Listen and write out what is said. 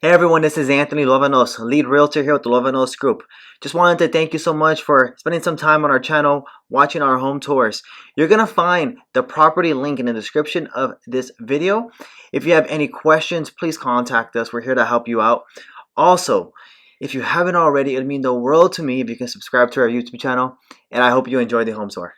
Hey everyone, this is Anthony Luevanos, lead realtor here with the Luevanos Group. Just wanted to thank you so much for spending some time on our channel, watching our home tours. You're going to find the property link in the description of this video. If you have any questions, please contact us. We're here to help you out. Also, if you haven't already, it would mean the world to me if you can subscribe to our YouTube channel, and I hope you enjoy the home tour.